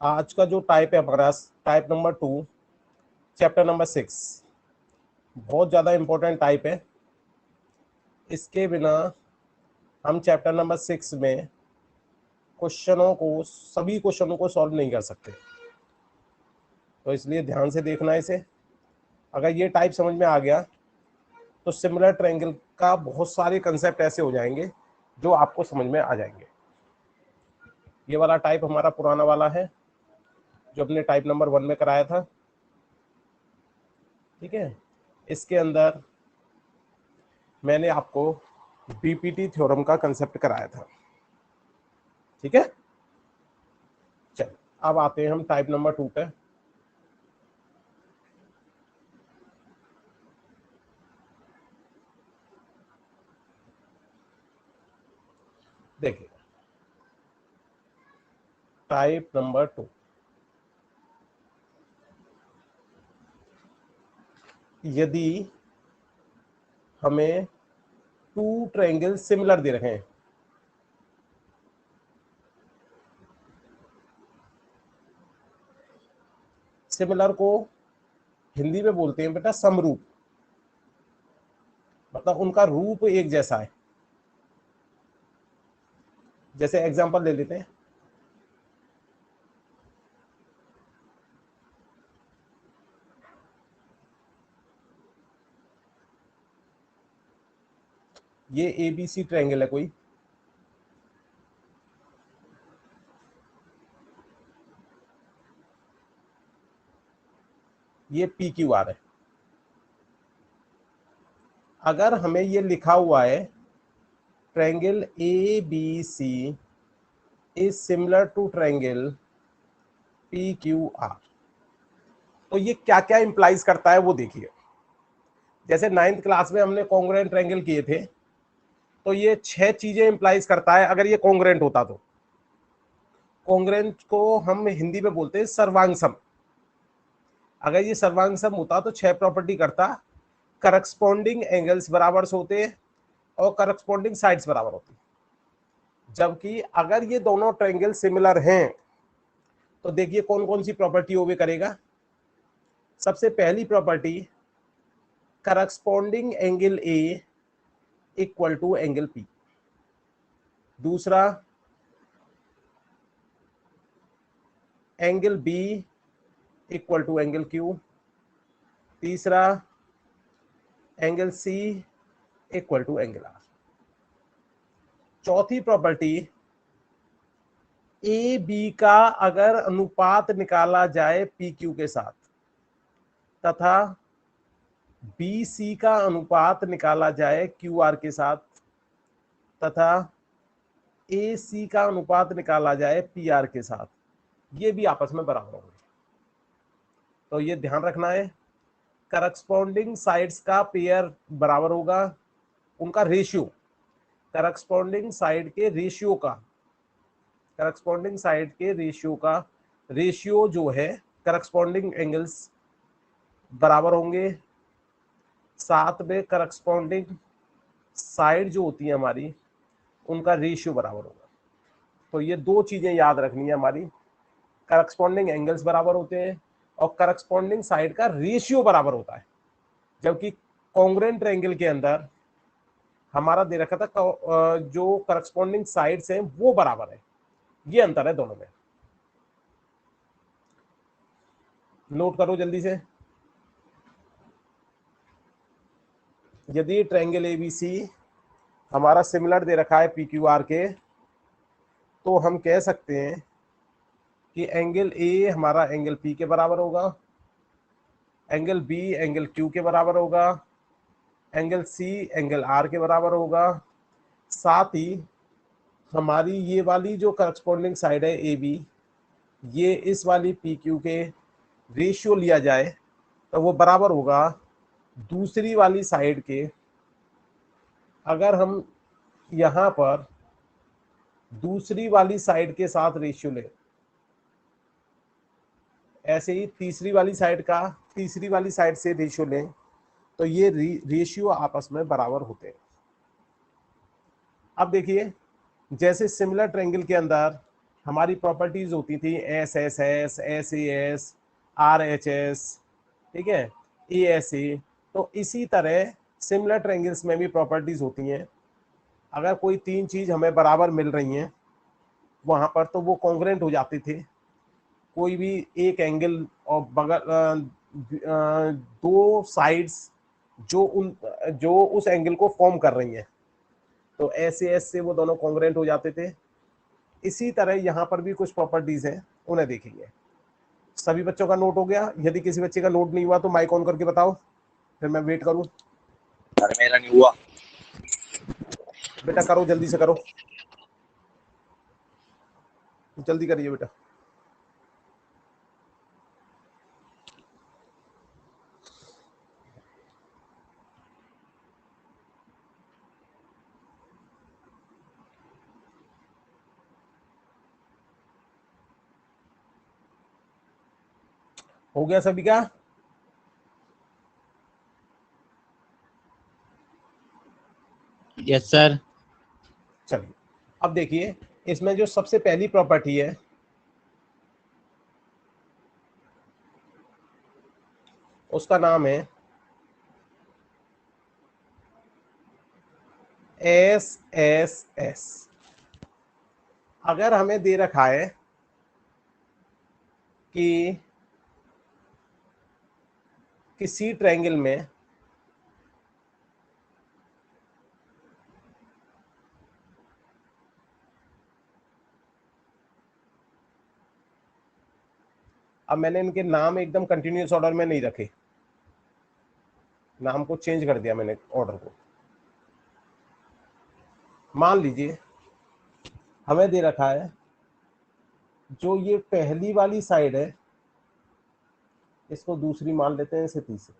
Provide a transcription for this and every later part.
आज का जो टाइप है हमारा, टाइप नंबर 2, चैप्टर नंबर 6, बहुत ज़्यादा इंपॉर्टेंट टाइप है। इसके बिना हम चैप्टर नंबर 6 में सभी क्वेश्चनों को सॉल्व नहीं कर सकते। तो इसलिए ध्यान से देखना इसे। अगर ये टाइप समझ में आ गया तो सिमिलर ट्रायंगल का बहुत सारे कंसेप्ट ऐसे हो जाएंगे जो आपको समझ में आ जाएंगे। ये वाला टाइप हमारा पुराना वाला है जो अपने टाइप नंबर 1 में कराया था। ठीक है, इसके अंदर मैंने आपको बीपीटी थ्योरम का कंसेप्ट कराया था। ठीक है, चल अब आते हैं हम टाइप नंबर 2 पे। देखिए टाइप नंबर 2, यदि हमें 2 ट्रायंगल सिमिलर दे रखे हैं, सिमिलर को हिंदी में बोलते हैं बेटा समरूप, मतलब उनका रूप एक जैसा है। जैसे एग्जांपल ले लेते हैं, ये एबीसी ट्रायंगल है कोई, ये पी क्यू आर है। अगर हमें ये लिखा हुआ है triangle A B C is similar to triangle P Q R, तो ये क्या क्या इंप्लाइज करता है वो देखिए। जैसे 9th क्लास में हमने कॉन्ग्रुएंट ट्रायंगल किए थे, तो ये 6 चीजें इंप्लाइज करता है अगर ये कॉन्ग्रुएंट होता तो। कॉन्ग्रुएंट को हम हिंदी में बोलते हैं सर्वांग सम। अगर ये सर्वांग सम होता तो 6 प्रॉपर्टी करता। करस्पॉन्डिंग एंगल्स बराबर होते और करस्पॉन्डिंग साइड्स बराबर होती। जबकि अगर ये दोनों ट्रायंगल सिमिलर हैं तो देखिए कौन कौन सी प्रॉपर्टी ओबे करेगा। सबसे पहली property, corresponding angle A equal to angle P. दूसरा, angle B equal to angle Q. तीसरा, angle C equal to angle R. चौथी प्रॉपर्टी, ए बी का अगर अनुपात निकाला जाए पी क्यू के साथ तथा बी सी का अनुपात निकाला जाए क्यू आर के साथ तथा ए सी का अनुपात निकाला जाए पी आर के साथ, ये भी आपस में बराबर होंगे। तो ये ध्यान रखना है, करस्पॉन्डिंग साइड्स का पेयर बराबर होगा, उनका रेशियो, करस्पॉन्डिंग साइड के रेशियो का, करस्पॉन्डिंग साइड के रेशियो का रेशियो जो है करस्पॉन्डिंग एंगल्स बराबर होंगे। साथ में करस्पॉन्डिंग साइड जो होती है हमारी उनका रेशियो बराबर होगा। तो ये 2 चीजें याद रखनी है हमारी, करस्पॉन्डिंग एंगल्स बराबर होते हैं और करस्पॉन्डिंग साइड का रेशियो बराबर होता है। जबकि कॉन्ग्रुएंट ट्रायंगल के अंदर हमारा दे रखा था जो करस्पॉन्डिंग साइड्स हैं वो बराबर है। ये अंतर है दोनों में, नोट करो जल्दी से। यदि ट्रायंगल एबीसी हमारा सिमिलर दे रखा है पी क्यू आर के, तो हम कह सकते हैं कि एंगल ए हमारा एंगल पी के बराबर होगा, एंगल बी एंगल क्यू के बराबर होगा, एंगल सी एंगल आर के बराबर होगा। साथ ही हमारी ये वाली जो करस्पॉन्डिंग साइड है ए बी, ये इस वाली पी क्यू के रेशियो लिया जाए तो वो बराबर होगा दूसरी वाली साइड के। अगर हम यहाँ पर दूसरी वाली साइड के साथ रेशियो लें, ऐसे ही तीसरी वाली साइड का तीसरी वाली साइड से रेशियो लें, तो ये रेशियो आपस में बराबर होते हैं। अब देखिए, जैसे सिमिलर ट्रायंगल के अंदर हमारी प्रॉपर्टीज होती थी S S S, S A S, R H S, ठीक है, ए एस ए। तो इसी तरह सिमिलर ट्रायंगल्स में भी प्रॉपर्टीज होती हैं। अगर कोई तीन चीज हमें बराबर मिल रही हैं वहां पर, तो वो कॉन्ग्रुएंट हो जाते थे। कोई भी एक एंगल और बगल दो साइड्स जो उस एंगल को फॉर्म कर रही हैं, तो एस से वो दोनों कॉन्ग्रुएंट हो जाते थे। इसी तरह यहाँ पर भी कुछ प्रॉपर्टीज हैं, उन्हें देखेंगे। सभी बच्चों का नोट हो गया? यदि किसी बच्चे का नोट नहीं हुआ तो माइक ऑन करके बताओ, फिर मैं वेट करूं। अरे मेरा नहीं हुआ। बेटा करो, जल्दी से करो, जल्दी करिए बेटा। हो गया सभी का? Yes sir. चलिए, अब देखिए, इसमें जो सबसे पहली प्रॉपर्टी है उसका नाम है एस एस एस। अगर हमें दे रखा है कि किसी ट्रायंगल में अब मैंने इनके नाम एकदम कंटिन्यूअस ऑर्डर में नहीं रखे, नाम को चेंज कर दिया मैंने ऑर्डर को। मान लीजिए हमें दे रखा है जो ये पहली वाली साइड है, इसको दूसरी मान लेते हैं, इसे तीसरी।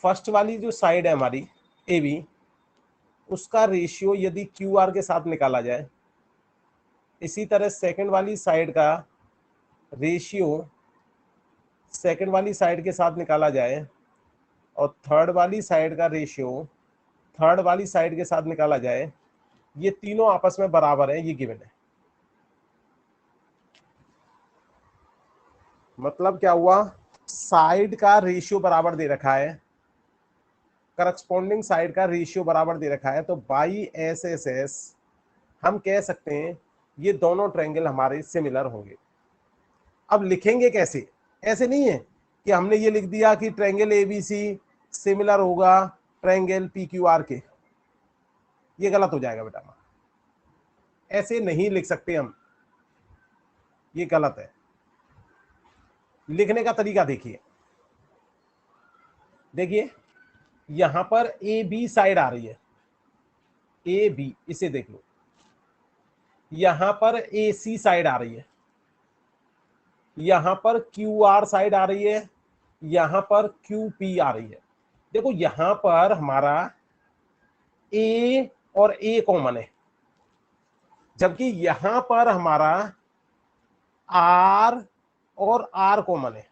फर्स्ट वाली जो साइड है हमारी ए बी, उसका रेशियो यदि क्यू आर के साथ निकाला जाए, इसी तरह सेकंड वाली साइड का रेशियो सेकंड वाली साइड के साथ निकाला जाए, और थर्ड वाली साइड का रेशियो थर्ड वाली साइड के साथ निकाला जाए, ये तीनों आपस में बराबर है, ये गिवन है। मतलब क्या हुआ? साइड का रेशियो बराबर दे रखा है, करस्पॉन्डिंग साइड का रेशियो बराबर दे रखा है, तो बाई एस एस एस हम कह सकते हैं ये दोनों ट्रायंगल हमारे सिमिलर होंगे। अब लिखेंगे कैसे? ऐसे नहीं है कि हमने ये लिख दिया कि ट्रायंगल एबीसी सिमिलर होगा ट्रायंगल पीक्यूआर के, ये गलत हो जाएगा बेटा। ऐसे नहीं लिख सकते हम, ये गलत है। लिखने का तरीका देखिए, देखिए यहां पर ए बी साइड आ रही है, ए बी, इसे देख लो। यहां पर ए सी साइड आ रही है, यहां पर क्यू आर साइड आ रही है, यहां पर क्यू पी आ रही है। देखो यहां पर हमारा ए और ए कॉमन है, जबकि यहां पर हमारा आर और आर कॉमन है।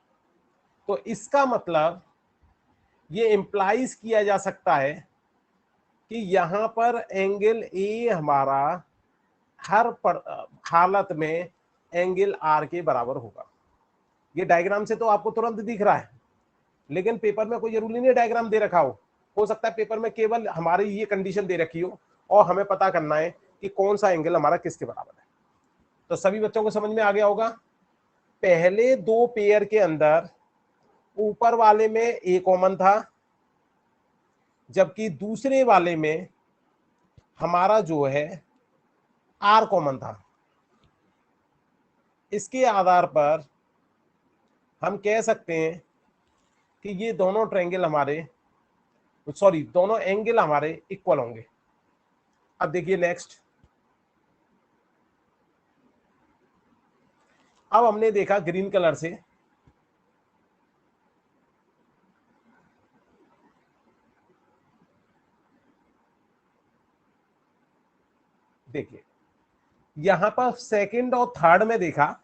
तो इसका मतलब ये इंप्लाइज किया जा सकता है कि यहां पर एंगल ए हमारा हर हालत में एंगल आर के बराबर होगा। ये डायग्राम से तो आपको तुरंत दिख रहा है, लेकिन पेपर में कोई जरूरी नहीं डायग्राम दे रखा हो सकता है पेपर में केवल हमारी ये कंडीशन दे रखी हो और हमें पता करना है कि कौन सा एंगल हमारा किसके बराबर है। तो सभी बच्चों को समझ में आ गया होगा। पहले दो पेयर के अंदर ऊपर वाले में ए कॉमन था, जबकि दूसरे वाले में हमारा जो है आर कॉमन था। इसके आधार पर हम कह सकते हैं कि ये दोनों ट्रायंगल हमारे दोनों एंगल हमारे इक्वल होंगे। अब देखिए नेक्स्ट, अब हमने देखा ग्रीन कलर से देखिए, यहां पर सेकंड और थर्ड में देखा,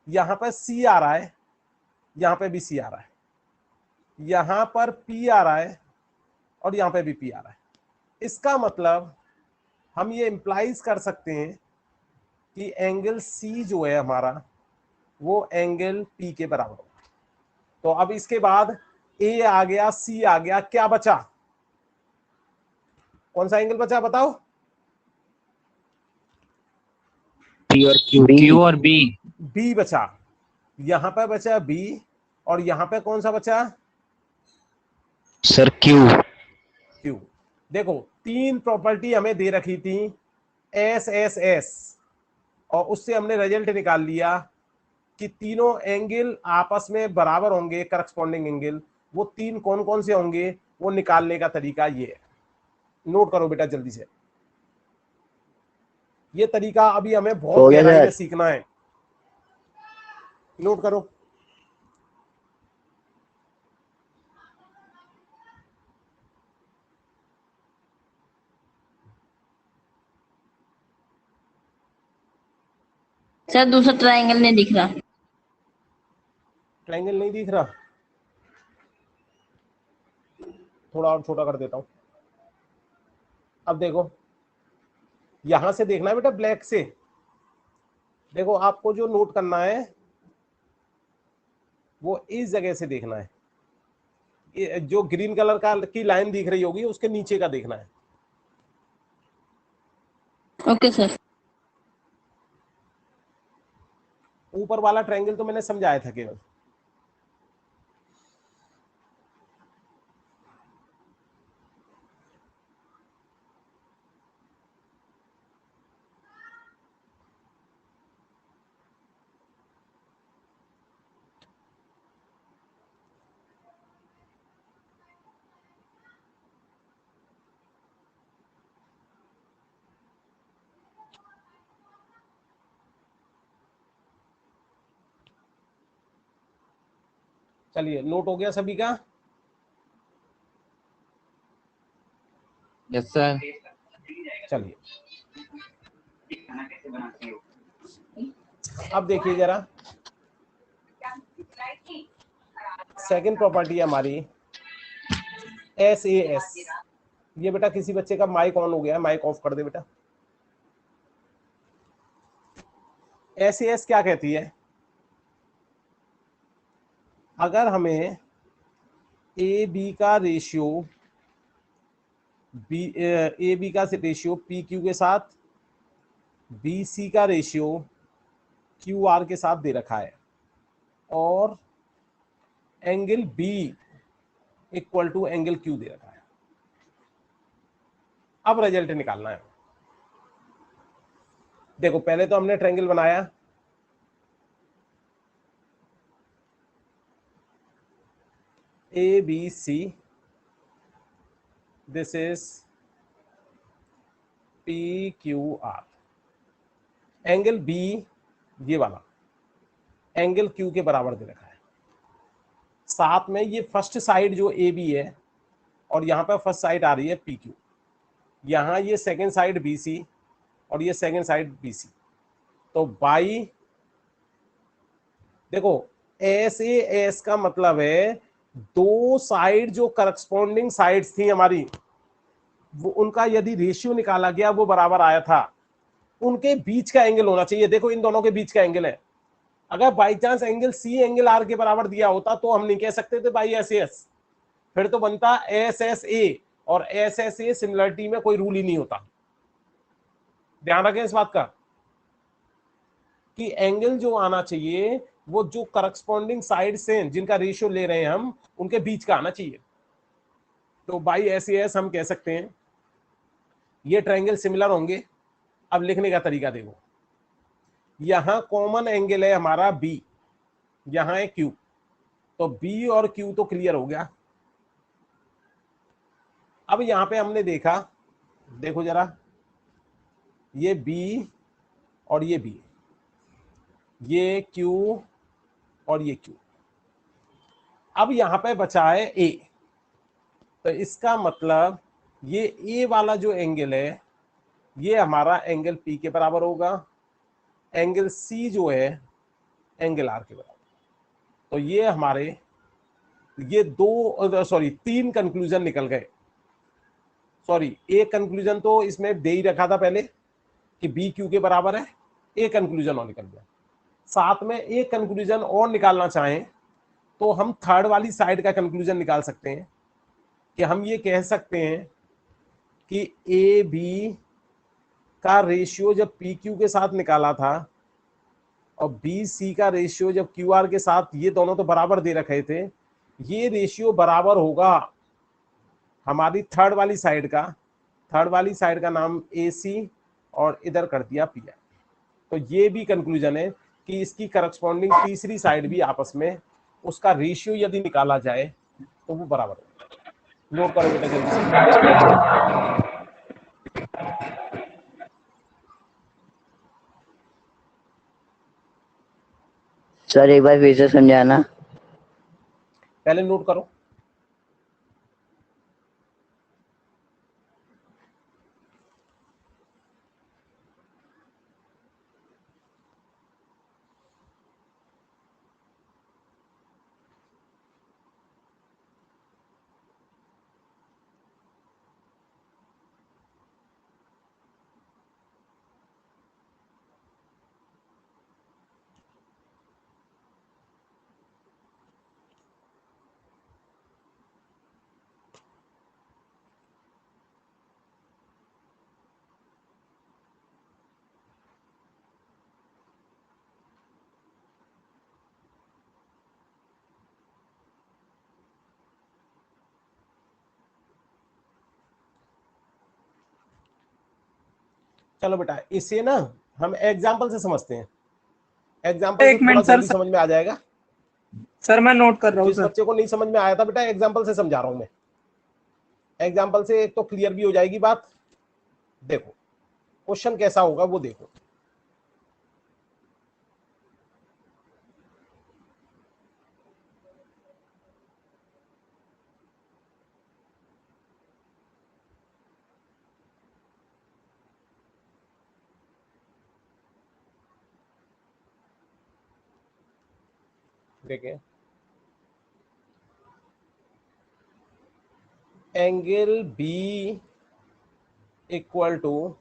यहां पर सी आ रहा है, यहां पे भी सी आ रहा है, यहां पर पी आ रहा है और यहां पे भी पी आ रहा है। इसका मतलब हम ये इंप्लाइज कर सकते हैं कि एंगल सी जो है हमारा वो एंगल पी के बराबर होगा। तो अब इसके बाद ए आ गया, सी आ गया, क्या बचा? कौन सा एंगल बचा बताओ? पी और क्यू। क्यू और बी। बी बचा, यहां पे बचा बी, और यहां पे कौन सा बचा? Sir Q. क्यू। देखो तीन प्रॉपर्टी हमें दे रखी थी, एस एस एस, और उससे हमने रिजल्ट निकाल लिया कि तीनों एंगल आपस में बराबर होंगे, करस्पॉन्डिंग एंगल। वो तीन कौन कौन से होंगे वो निकालने का तरीका ये है। नोट करो बेटा जल्दी से, ये तरीका अभी हमें बहुत गहराई में सीखना है। नोट करो। सर दूसरा ट्रायंगल नहीं दिख रहा। ट्रायंगल नहीं दिख रहा? थोड़ा और छोटा कर देता हूं। अब देखो, यहां से देखना है बेटा, ब्लैक से देखो। आपको जो नोट करना है वो इस जगह से देखना है। ये जो ग्रीन कलर का की लाइन दिख रही होगी उसके नीचे का देखना है। Okay sir. ऊपर वाला ट्रायंगल तो मैंने समझाया था केवल। चलिए, नोट हो गया सभी का? Yes sir. चलिए, अब देखिए जरा, सेकंड प्रॉपर्टी है हमारी एस ए एस। ये बेटा किसी बच्चे का माइक ऑन हो गया, माइक ऑफ कर दे बेटा। एस ए एस क्या कहती है? अगर हमें ए बी का रेशियो पी क्यू के साथ, बी सी का रेशियो क्यू आर के साथ दे रखा है, और angle B equal to angle Q दे रखा है, अब रिजल्ट निकालना है। देखो पहले तो हमने ट्रायंगल बनाया, A B C, this is P Q R. Angle B ये वाला एंगल क्यू के बराबर दे रखा है। साथ में ये फर्स्ट साइड जो ए बी है, और यहां पर फर्स्ट साइड आ रही है पी क्यू, यहां ये सेकेंड साइड बी सी, और ये सेकेंड साइड बी सी। तो बाई, देखो एस ए एस का मतलब है दो साइड जो करस्पॉन्डिंग साइड्स थी हमारी, वो उनका यदि रेशियो निकाला गया वो बराबर आया था, उनके बीच का एंगल होना चाहिए। देखो इन दोनों के बीच का एंगल है। अगर by chance angle C angle R के बराबर दिया होता तो हम नहीं कह सकते थे बाई एस एस, फिर तो बनता एस एस ए, और एस एस ए सिमिलरिटी में कोई रूल ही नहीं होता। ध्यान रखें इस बात का कि एंगल जो आना चाहिए वो जो करस्पॉन्डिंग साइड से जिनका रेशियो ले रहे हैं हम, उनके बीच का आना चाहिए। तो बाई एस एस हम कह सकते हैं ये ट्रायंगल सिमिलर होंगे। अब लिखने का तरीका देखो, यहां कॉमन एंगल है हमारा बी, यहां है क्यू, तो बी और क्यू तो क्लियर हो गया। अब यहां पे हमने देखा, देखो जरा, ये बी और ये बी, ये क्यू और ये क्यू। अब यहां पे बचा है ए, तो इसका मतलब ये ए वाला जो एंगल है ये हमारा एंगल पी के बराबर होगा, एंगल सी जो है एंगल आर के बराबर। तो ये हमारे ये तीन कंक्लूजन निकल गए। सॉरी, एक कंक्लूजन तो इसमें दे ही रखा था पहले कि बी क्यू के बराबर है, एक कंक्लूजन और निकल गया। साथ में एक कंक्लूजन और निकालना चाहें तो हम थर्ड वाली साइड का कंक्लूजन निकाल सकते हैं कि हम ये कह सकते हैं कि ए बी का रेशियो जब पी क्यू के साथ निकाला था और बी सी का रेशियो जब क्यू आर के साथ, ये दोनों तो बराबर दे रखे थे, ये रेशियो बराबर होगा हमारी थर्ड वाली साइड का। थर्ड वाली साइड का नाम ए सी और इधर कर दिया पी आई। तो ये भी कंक्लूजन है कि इसकी करस्पॉन्डिंग तीसरी साइड भी आपस में उसका रेशियो यदि निकाला जाए तो वो बराबर होगा। नोट करो बेटा जल्दी से। सर एक बार फिर से समझाना। पहले नोट करो। चलो बेटा, इसे ना हम एग्जाम्पल से समझते हैं। एग्जाम्पल से एक थोड़ा मिनट सर, जल्दी समझ में आ जाएगा। सर मैं नोट कर रहा हूँ जिस सर। बच्चे को नहीं समझ में आया था बेटा, एग्जाम्पल से समझा रहा हूं मैं। एग्जाम्पल से एक तो क्लियर भी हो जाएगी बात। देखो क्वेश्चन कैसा होगा वो देखो। देखिए, angle B equal to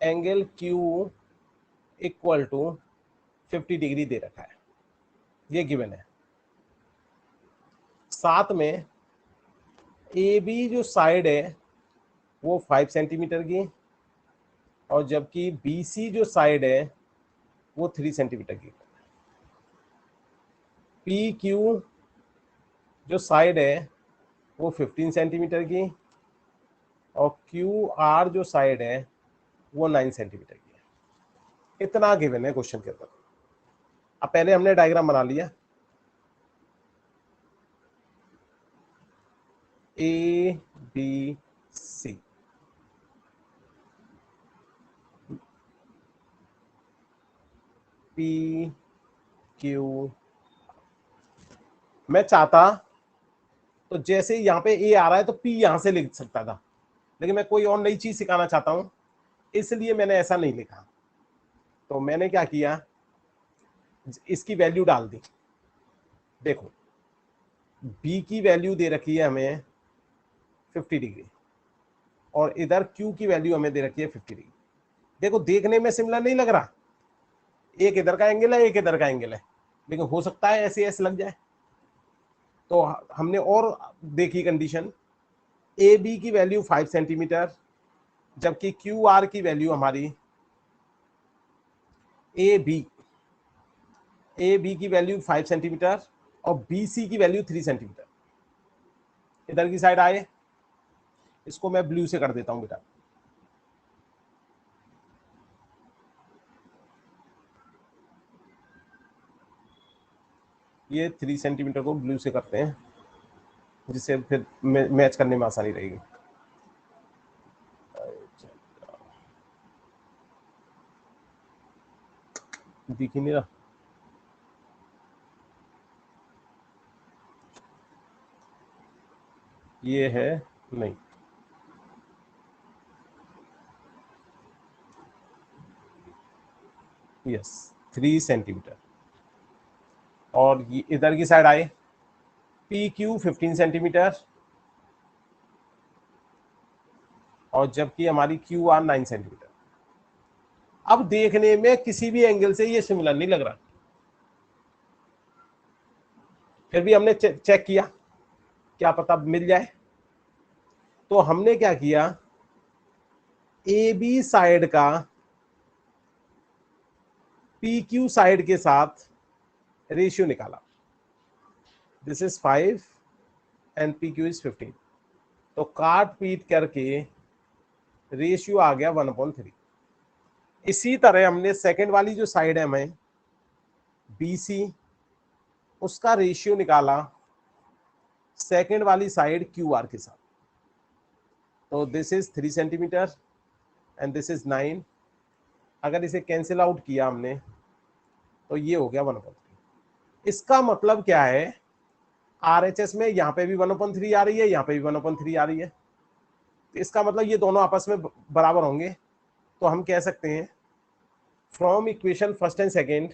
angle Q equal to 50 degree दे रखा है, ये गिवन है। साथ में ए बी जो साइड है वो 5 सेंटीमीटर की, और जबकि बी सी जो साइड है वो 3 सेंटीमीटर की। पी क्यू जो साइड है वो 15 सेंटीमीटर की, और क्यू आर जो साइड है वो 9 सेंटीमीटर की है। इतना गिवन है क्वेश्चन के अंदर। अब पहले हमने डायग्राम बना लिया। A B C, P Q. मैं चाहता तो जैसे यहाँ पे ए आ रहा है तो पी यहां से लिख सकता था, लेकिन मैं कोई और नई चीज सिखाना चाहता हूं, इसलिए मैंने ऐसा नहीं लिखा। तो मैंने क्या किया, इसकी वैल्यू डाल दी। देखो बी की वैल्यू दे रखी है हमें 50 डिग्री, और इधर क्यू की वैल्यू हमें दे रखी है 50 डिग्री। देखो देखने में सिमिलर नहीं लग रहा, एक इधर का एंगल है एक इधर का एंगल है, लेकिन हो सकता है ऐसे ऐसे लग जाए। तो हमने और देखी कंडीशन, ए बी की वैल्यू 5 सेंटीमीटर, जबकि क्यू आर की वैल्यू हमारी ए बी की वैल्यू 5 सेंटीमीटर और बी सी की वैल्यू 3 सेंटीमीटर। इधर की साइड आए, इसको मैं ब्लू से कर देता हूं बेटा। ये 3 सेंटीमीटर को ब्लू से करते हैं, जिससे फिर मैच करने में आसानी रहेगी। दिख ही नहीं रहा। ये है नहीं, यस 3 सेंटीमीटर। और ये इधर की साइड आए, पी क्यू 15 सेंटीमीटर, और जबकि हमारी क्यू आर 9 सेंटीमीटर। अब देखने में किसी भी एंगल से ये सिमिलर नहीं लग रहा, फिर भी हमने चेक किया, क्या पता मिल जाए। तो हमने क्या किया, ए बी साइड का पी क्यू साइड के साथ रेशियो निकाला। This is 5 and P Q is 15। तो काट पीट करके रेशियो आ गया 1/3। इसी तरह हमने सेकंड वाली जो साइड है हमें बी सी, उसका रेशियो निकाला सेकंड वाली साइड क्यू आर के साथ। तो this is 3 centimetre and this is 9। अगर इसे कैंसिल आउट किया हमने तो ये हो गया 1/3। इसका मतलब क्या है, RHS में यहाँ पे भी 1/3 आ रही है, यहाँ पे भी 1/3 आ रही है। तो इसका मतलब ये दोनों आपस में बराबर होंगे। तो हम कह सकते हैं from equation first and second,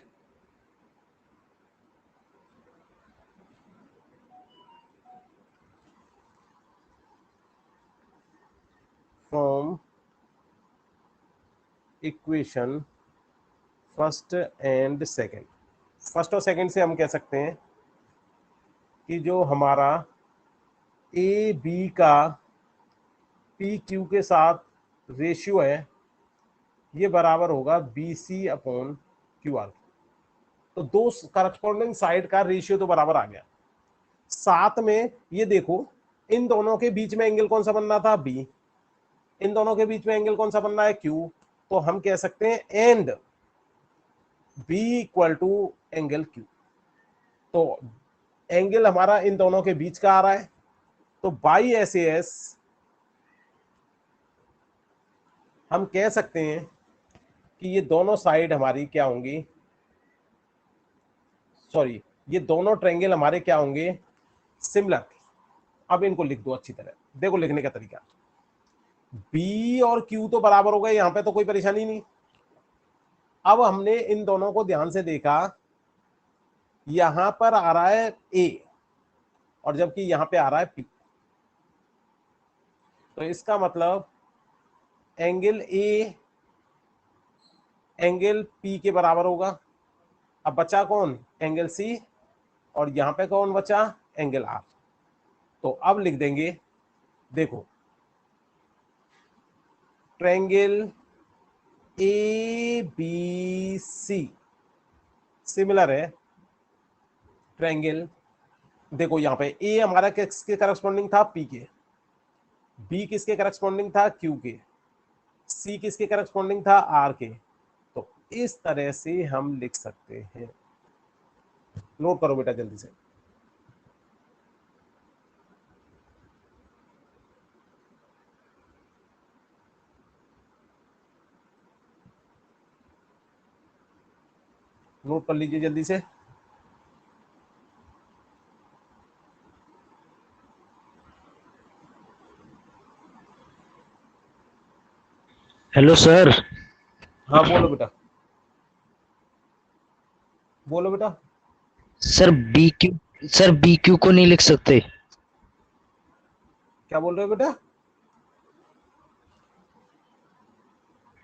from equation first and second, first और सेकेंड से हम कह सकते हैं कि जो हमारा ए बी का पी क्यू के साथ रेशियो है ये बराबर होगा B C upon Q R. तो दो करस्पॉन्डिंग साइड का रेशियो तो बराबर आ गया। साथ में ये देखो, इन दोनों के बीच में एंगल कौन सा बनना था, बी। इन दोनों के बीच में एंगल कौन सा बनना है, क्यू। तो हम कह सकते हैं and B equal to angle Q. तो एंगल हमारा इन दोनों के बीच का आ रहा है, तो बाई एस एस हम कह सकते हैं कि ये दोनों साइड हमारी क्या होंगी, सॉरी, ये दोनों ट्रायंगल हमारे क्या होंगे, सिमिलर। अब इनको लिख दो अच्छी तरह, देखो लिखने का तरीका। बी और क्यू तो बराबर हो गए, यहां पे तो कोई परेशानी नहीं। अब हमने इन दोनों को ध्यान से देखा, यहां पर आ रहा है ए और जबकि यहां पे आ रहा है पी। तो इसका मतलब एंगल ए एंगल पी के बराबर होगा। अब बचा कौन, एंगल सी, और यहां पे कौन बचा, एंगल आर। तो अब लिख देंगे, देखो triangle A B C similar है ट्रायंगल, देखो यहां पे ए हमारा किसके करस्पॉन्डिंग था, पी के, बी किसके करस्पॉन्डिंग था, क्यू के, सी किसके करस्पॉन्डिंग था, आर के। तो इस तरह से हम लिख सकते हैं। नोट करो बेटा जल्दी से। नोट कर लीजिए जल्दी से। Hello sir. हाँ बोलो बेटा, बोलो बेटा। सर बी क्यू को नहीं लिख सकते? क्या बोल रहे हो बेटा,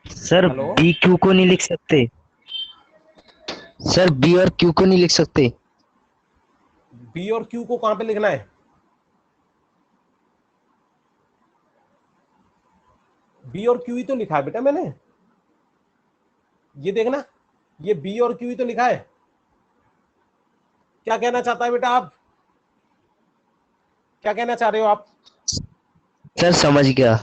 सर हेलो। बी क्यू को नहीं लिख सकते? सर बी और क्यू को नहीं लिख सकते? बी और क्यू को कहां पे लिखना है, बी और क्यू ही तो लिखा है बेटा मैंने, ये देखना, ये बी और क्यू ही तो लिखा है। क्या कहना चाहता है बेटा आप, क्या कहना चाह रहे हो आप। सर समझ गया।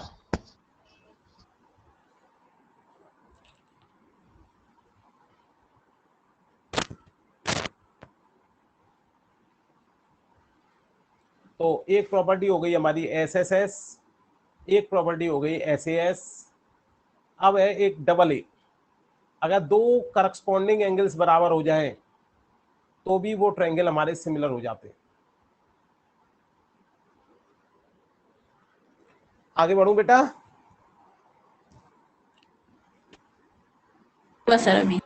तो एक प्रॉपर्टी हो गई हमारी एस एस एस, एक प्रॉपर्टी हो गई एस ए एस। अब है एक डबल ए। अगर दो करस्पॉन्डिंग एंगल्स बराबर हो जाएं तो भी वो ट्रायंगल हमारे सिमिलर हो जाते हैं। आगे बढ़ूं बेटा, बस सर अभी।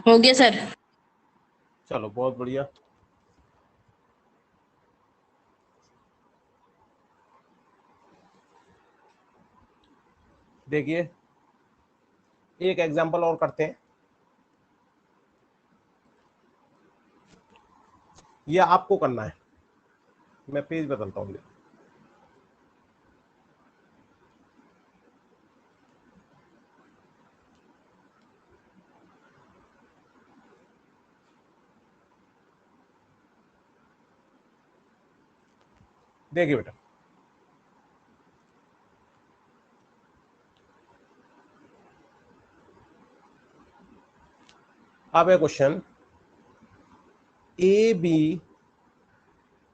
हो गया सर। चलो बहुत बढ़िया। देखिए एक एग्जांपल और करते हैं, ये आपको करना है। मैं पेज बदलता हूँ। देखिए बेटा, अब है question A B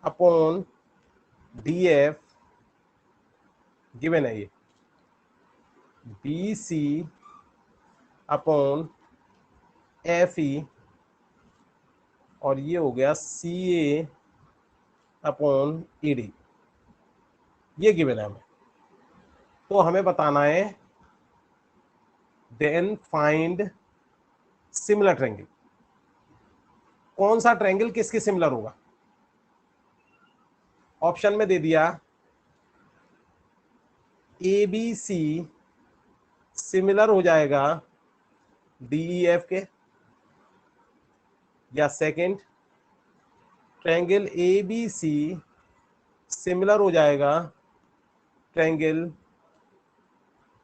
upon D F given है, ये B C upon F E, और ये हो गया C A upon E D, ये गिवन है हमें। तो हमें बताना है देन फाइंड सिमिलर ट्रायंगल। कौन सा ट्रायंगल किसके सिमिलर होगा? ऑप्शन में दे दिया ए बी सी सिमिलर हो जाएगा डी ई एफ के, या second triangle A B C similar हो जाएगा ट्रायंगल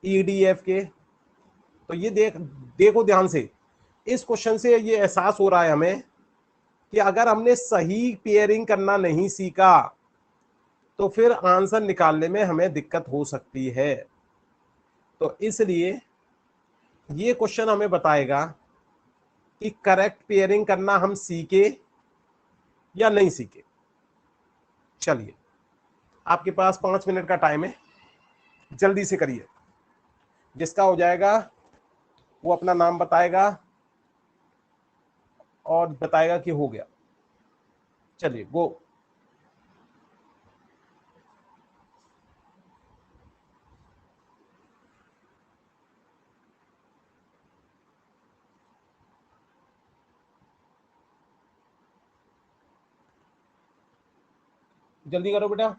ई डी एफ के। तो ये देखो ध्यान से, इस क्वेश्चन से ये एहसास हो रहा है हमें कि अगर हमने सही पेयरिंग करना नहीं सीखा तो फिर आंसर निकालने में हमें दिक्कत हो सकती है। तो इसलिए ये क्वेश्चन हमें बताएगा कि करेक्ट पेयरिंग करना हम सीखे या नहीं सीखे। चलिए, आपके पास 5 मिनट का टाइम है, जल्दी से करिए। जिसका हो जाएगा वो अपना नाम बताएगा और बताएगा कि हो गया। चलिए गो। जल्दी करो बेटा।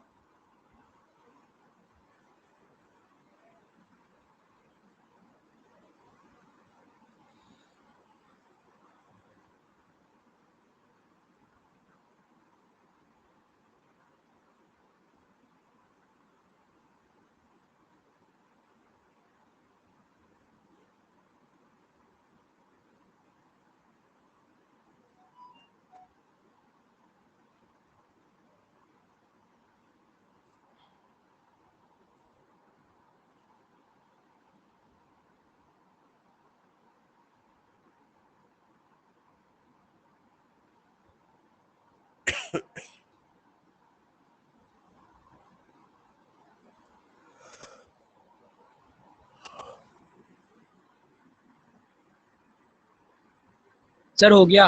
सर हो गया।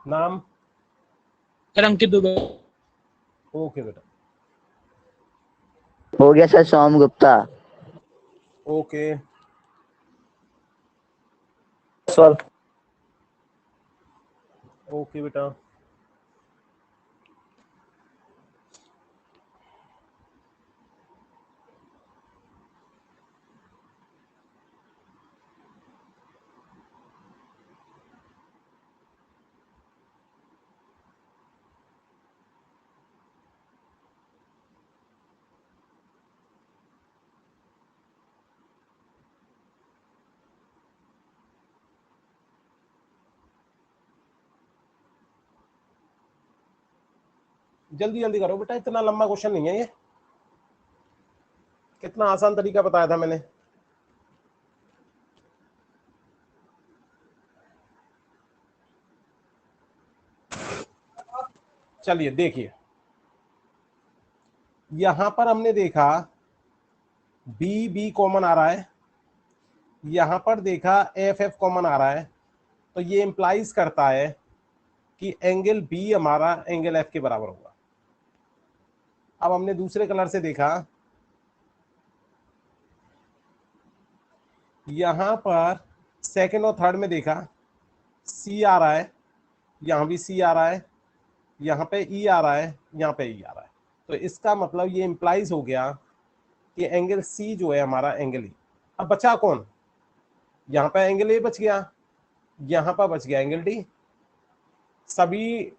नाम? सर अंकित दुबे। ओके बेटा। हो गया सर, सोम गुप्ता। ओके सर ओके बेटा। जल्दी जल्दी करो बेटा, इतना लंबा क्वेश्चन नहीं है ये। कितना आसान तरीका बताया था मैंने। चलिए देखिए, यहां पर हमने देखा बी बी कॉमन आ रहा है, यहां पर देखा एफ एफ कॉमन आ रहा है। तो ये इंप्लाइज करता है कि एंगल बी हमारा एंगल एफ के बराबर होगा। अब हमने दूसरे कलर से देखा, यहां पर सेकंड और थर्ड में देखा सी आ रहा है, यहाँ भी सी आ रहा है, यहाँ पे ई आ रहा है, यहाँ पे ई आ रहा है। तो इसका मतलब ये इंप्लाइज हो गया कि एंगल सी जो है हमारा एंगल ई। अब बचा कौन, यहाँ पे एंगल ए बच गया, यहाँ पर बच गया एंगल डी। सभी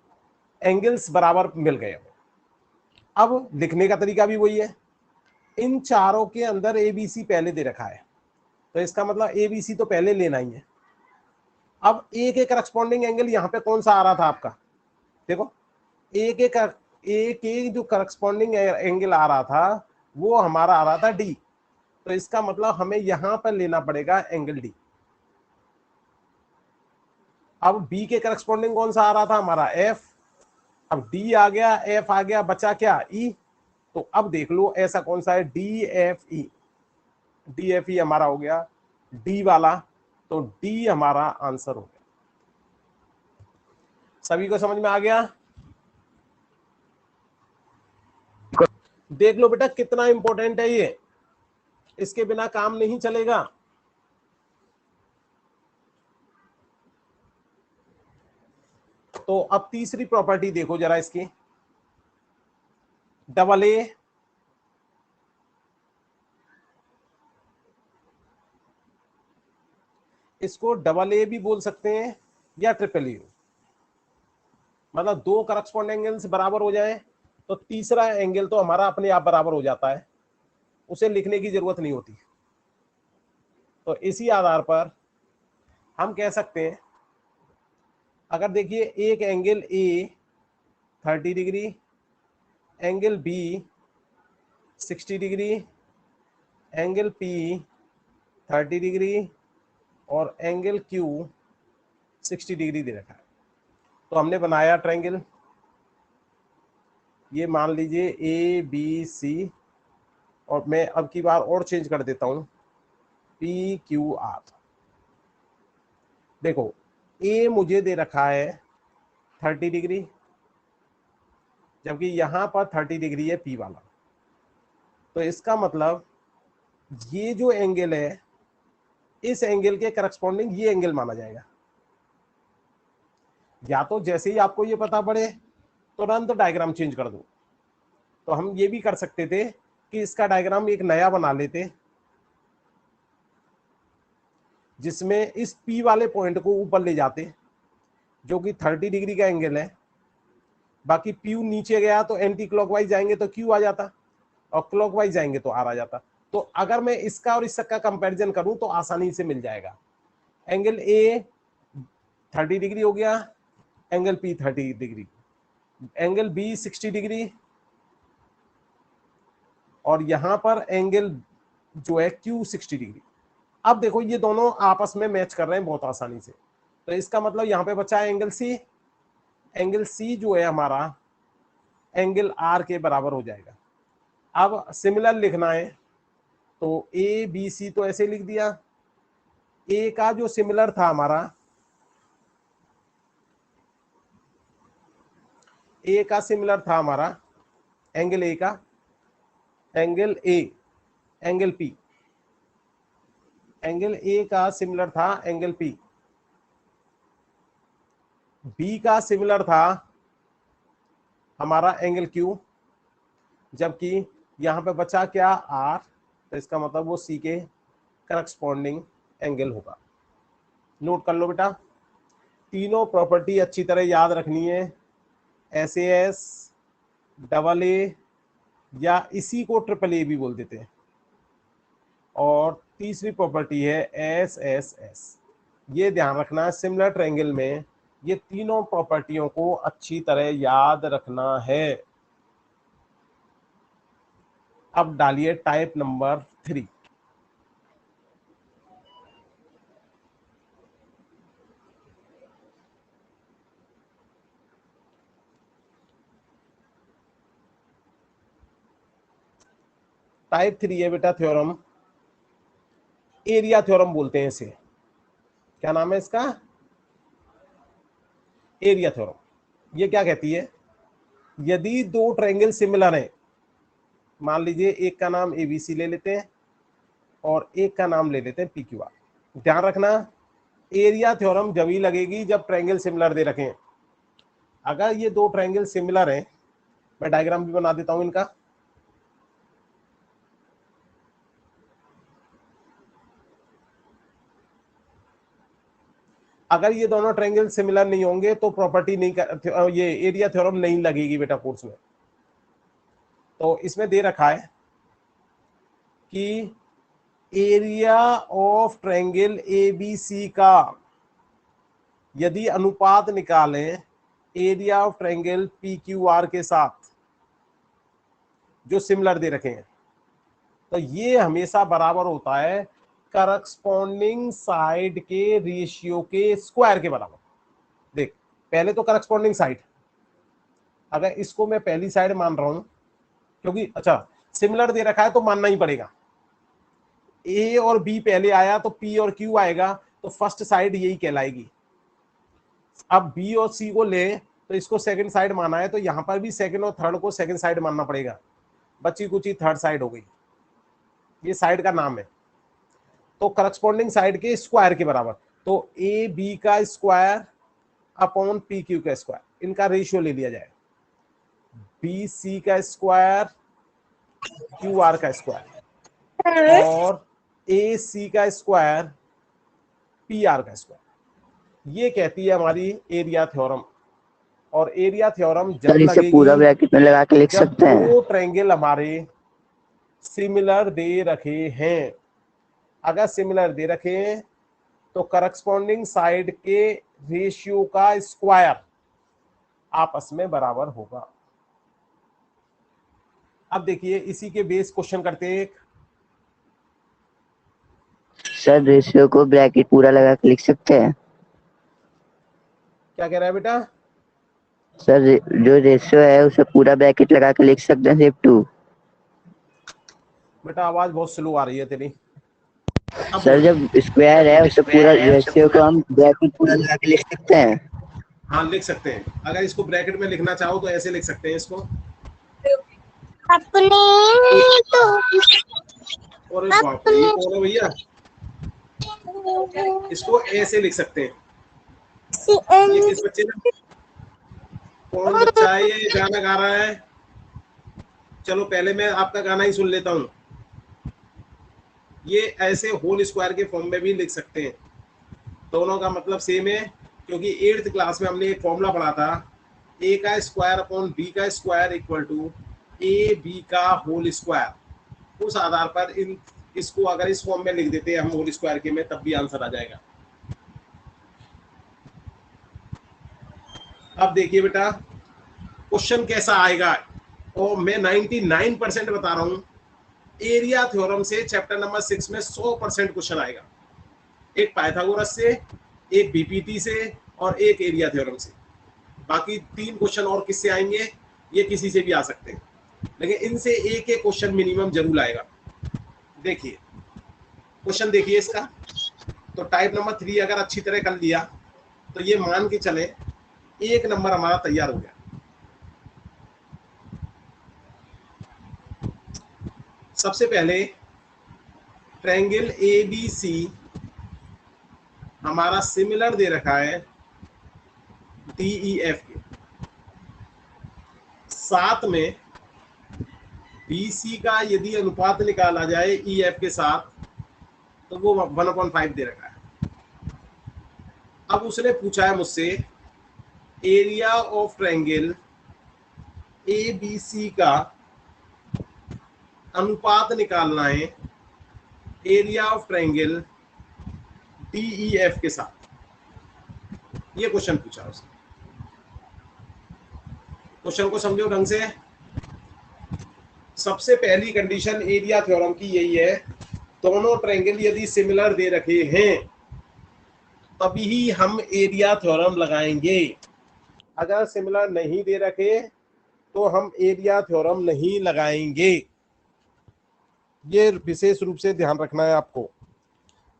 एंगल्स बराबर मिल गए। अब लिखने का तरीका भी वही है, इन चारों के अंदर एबीसी पहले दे रखा है, तो इसका मतलब एबीसी तो पहले लेना ही है। अब ए के करस्पॉन्डिंग एंगल यहाँ पे कौन सा आ रहा था आपका, देखो ए के जो करस्पॉन्डिंग एंगल आ रहा था वो हमारा आ रहा था डी, तो इसका मतलब हमें यहां पर लेना पड़ेगा एंगल डी। अब बी के करस्पॉन्डिंग कौन सा आ रहा था हमारा एफ, अब डी आ गया, एफ आ गया, बचा क्या ई। तो अब देख लो ऐसा कौन सा है, D F E, D F E हमारा हो गया डी वाला, तो डी हमारा आंसर हो गया। सभी को समझ में आ गया। देख लो बेटा कितना इंपॉर्टेंट है ये, इसके बिना काम नहीं चलेगा। तो अब तीसरी प्रॉपर्टी देखो जरा इसकी, डबल ए इसको डबल ए भी बोल सकते हैं या ट्रिपल ए, मतलब दो करस्पॉन्डिंग एंगल्स बराबर हो जाए तो तीसरा एंगल तो हमारा अपने आप बराबर हो जाता है, उसे लिखने की जरूरत नहीं होती। तो इसी आधार पर हम कह सकते हैं, अगर देखिए एक angle A 30 degree, angle B 60 degree, angle P 30 degree और एंगल क्यू 60 डिग्री दे रखा है, तो हमने बनाया ट्रायंगल। ये मान लीजिए ए बी सी, और मैं अब की बार और चेंज कर देता हूं पी क्यू आर। देखो ए मुझे दे रखा है 30 डिग्री, जबकि यहां पर 30 डिग्री है पी वाला, तो इसका मतलब ये जो एंगल है इस एंगल के करस्पॉन्डिंग ये एंगल माना जाएगा। या तो जैसे ही आपको ये पता पड़े तुरंत डायग्राम चेंज कर दो, तो हम ये भी कर सकते थे कि इसका डायग्राम एक नया बना लेते, जिसमें इस P वाले पॉइंट को ऊपर ले जाते, जो कि 30 डिग्री का एंगल है। बाकी P नीचे गया तो एंटी क्लॉकवाइज जाएंगे तो Q आ जाता, और क्लॉकवाइज जाएंगे तो R आ जाता। तो अगर मैं इसका और इसका कंपैरिजन करूं तो आसानी से मिल जाएगा। एंगल A 30 डिग्री हो गया, angle P 30 degree, angle B 60 degree, और यहां पर एंगल जो है Q 60 डिग्री। अब देखो ये दोनों आपस में मैच कर रहे हैं बहुत आसानी से, तो इसका मतलब यहां पे बचा है एंगल C। एंगल C जो है हमारा एंगल R के बराबर हो जाएगा। अब सिमिलर लिखना है तो ए बी सी तो ऐसे लिख दिया, ए का जो सिमिलर था हमारा, ए का सिमिलर था हमारा एंगल ए का, angle A, angle P, angle A का सिमिलर था एंगल पी, बी का सिमिलर था हमारा एंगल क्यू, जबकि यहां पे बचा क्या आर, तो इसका मतलब वो सी के करस्पॉन्डिंग एंगल होगा। नोट कर लो बेटा, तीनों प्रॉपर्टी अच्छी तरह याद रखनी है, SAS, डबल ए या इसी को ट्रिपल ए भी बोल देते हैं, और तीसरी प्रॉपर्टी है SSS। ये ध्यान रखना है, सिमिलर ट्रायंगल में ये तीनों प्रॉपर्टियों को अच्छी तरह याद रखना है। अब डालिए टाइप नंबर 3। टाइप 3 है बेटा थ्योरम, एरिया थ्योरम बोलते हैं इसे। क्या नाम है इसका, एरिया थ्योरम। ये क्या कहती है, यदि दो ट्रायंगल सिमिलर हैं, मान लीजिए एक का नाम ABC ले लेते हैं और एक का नाम ले लेते हैं PQR। ध्यान रखना एरिया थ्योरम जब ही लगेगी जब ट्रायंगल सिमिलर दे रखे हैं। अगर ये दो ट्रायंगल सिमिलर हैं, मैं डायग्राम भी बना देता हूं इनका। अगर ये दोनों ट्रायंगल सिमिलर नहीं होंगे तो प्रॉपर्टी नहीं कर, ये एरिया थ्योरम नहीं लगेगी बेटा कोर्स में। तो इसमें दे रखा है कि एरिया ऑफ ट्रायंगल एबीसी का यदि अनुपात निकालें एरिया ऑफ ट्रायंगल पीक्यूआर के साथ जो सिमिलर दे रखे हैं, तो ये हमेशा बराबर होता है करस्पॉन्डिंग साइड के रेशियो के स्क्वायर के बराबर। देख, पहले तो करस्पॉन्डिंग साइड, अगर इसको मैं पहली साइड मान रहा हूं, क्योंकि अच्छा सिमिलर दे रखा है तो मानना ही पड़ेगा। ए और बी पहले आया तो पी और क्यू आएगा, तो फर्स्ट साइड यही कहलाएगी। अब बी और सी को ले तो इसको सेकंड साइड माना है, तो यहां पर भी सेकंड और थर्ड को सेकंड साइड मानना पड़ेगा। बची कुछ ही थर्ड साइड हो गई, ये साइड का नाम है। तो करस्पॉन्डिंग साइड के स्क्वायर के बराबर, तो ए बी का स्क्वायर अपॉन पी क्यू का स्क्वायर, इनका रेशियो ले लिया जाए। बी सी का स्क्वायर क्यू आर का स्क्वायर और ए सी का स्क्वायर पी आर का स्क्वायर, ये कहती है हमारी एरिया थ्योरम। और एरिया थ्योरम जब सर इसे लगेगी पूरा ब्रैकेट में लगा के लिख जब सकते हैं। दो ट्रायंगल हमारे सिमिलर दे रखे हैं। अगर सिमिलर दे रखे हैं तो करस्पॉन्डिंग साइड के रेशियो का स्क्वायर आपस में बराबर होगा। अब देखिए इसी के बेस क्वेश्चन करते हैं एक। सर रेशियो को ब्रैकेट पूरा लगा के लिख सकते हैं। क्या कह रहा है बेटा? सर जो रेशियो है उसे पूरा ब्रैकेट लगा के लिख सकते हैं, सिर्फ 2। बेटा आवाज बहुत स्लो आ रही है तेरी। सर जब स्क्वायर है उसे पूरा रेशियो को हम ब्रैकेट पूरा लगा के लिख सकते हैं। हाँ लिख सकते हैं, अगर इसको ब्रैकेट में लिखना चाहो तो ऐसे लिख सकते हैं इसको। और बाप रे, ये कौन है भैया? इसको ऐसे लिख सकते हैं। ये किस बच्चे ने, कौन बच्चा है ये गाना गा रहा है? चलो पहले मैं आपका गाना ही सुन लेता हूँ। ये ऐसे होल स्क्वायर के फॉर्म में भी लिख सकते हैं, दोनों का मतलब सेम है। क्योंकि 8th क्लास में हमने एक फॉर्मूला पढ़ा था, ए का स्क्वायर अपॉन बी का square equal to A B का होल स्क्वायर। उस आधार पर इसको अगर इस फॉर्म में लिख देते हैं हम होल स्क्वायर के में, तब भी आंसर आ जाएगा। अब देखिए बेटा क्वेश्चन कैसा आएगा, और मैं 99% बता रहा हूं, एरिया थ्योरम से चैप्टर नंबर 6 में 100% क्वेश्चन आएगा। एक पाइथागोरस से, एक बीपीटी से और एक एरिया थ्योरम से। बाकी 3 क्वेश्चन और किससे आएंगे, ये किसी से भी आ सकते हैं, लेकिन इनसे एक एक क्वेश्चन मिनिमम जरूर आएगा। देखिए क्वेश्चन देखिए इसका, तो टाइप नंबर 3 अगर अच्छी तरह कर लिया तो ये मान के चले 1 नंबर हमारा तैयार हो गया। सबसे पहले ट्रायंगल एबीसी हमारा सिमिलर दे रखा है डीईएफ के साथ में बीसी का यदि अनुपात निकाला जाए ईएफ के साथ तो वो 1/5 दे रखा है। अब उसने पूछा है मुझसे एरिया ऑफ ट्रायंगल एबीसी का अनुपात निकालना है एरिया ऑफ ट्रायंगल डीईएफ के साथ। ये क्वेश्चन पूछा उसने। क्वेश्चन को समझो ढंग से। सबसे पहली कंडीशन एरिया थ्योरम की यही है, दोनों ट्रायंगल यदि सिमिलर दे रखे हैं तभी हम एरिया थ्योरम लगाएंगे। अगर सिमिलर नहीं दे रखे तो हम एरिया थ्योरम नहीं लगाएंगे। ये विशेष रूप से ध्यान रखना है आपको।